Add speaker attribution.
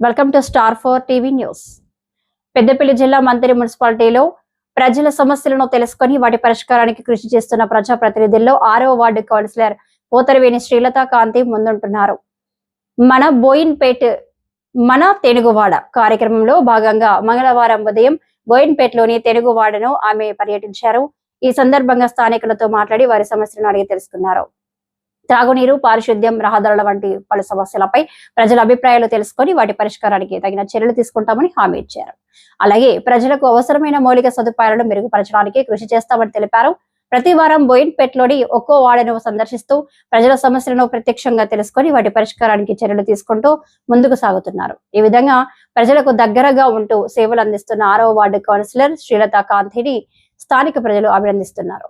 Speaker 1: Welcome to star 4 TV news. Peddapalli జిల్లా మంత్రి మున్సిపాలిటీలో ప్రజల సమస్యలను తెలుసుకొని వాటి పరిష్కారానికి కృషి చేస్తున్న ప్రజాప్రతినిధుల్లో 6వ వార్డు కౌన్సిలర్ పోతరవేణి శ్రీలత కాంతి ముందుంటున్నారు. మన బోయిన్పేట్ మన తెనుగువాడ కార్యక్రమంలో భాగంగా మంగళవారం ఉదయం బోయిన్పేట్లోని తెనుగువాడను ఆమె పర్యటించారు. ఈ సందర్భంగా స్థానికులతో మాట్లాడి వారి సమస్యలను అడిగి తెలుసుకున్నారు. త్రాగునీరు, పారిశుద్ధ్యం, రహదారుల వంటి పలు సమస్యలపై ప్రజల అభిప్రాయాలు తెలుసుకొని వాటి పరిష్కారానికి తగిన చర్యలు తీసుకుంటామని హామీ ఇచ్చారు. అలాగే ప్రజలకు అవసరమైన మౌలిక సదుపాయాలను మెరుగుపరచడానికి కృషి చేస్తామని తెలిపారు. ప్రతి వారం బోయిన్పేట్లోని ఒక్కో వార్డును సందర్శిస్తూ ప్రజల సమస్యలను ప్రత్యక్షంగా తెలుసుకొని వాటి పరిష్కారానికి చర్యలు తీసుకుంటూ ముందుకు సాగుతున్నారు. ఈ విధంగా ప్రజలకు దగ్గరగా ఉంటూ సేవలు అందిస్తున్న 6వ వార్డు కౌన్సిలర్ శ్రీలత కాంతిని స్థానిక ప్రజలు అభినందిస్తున్నారు.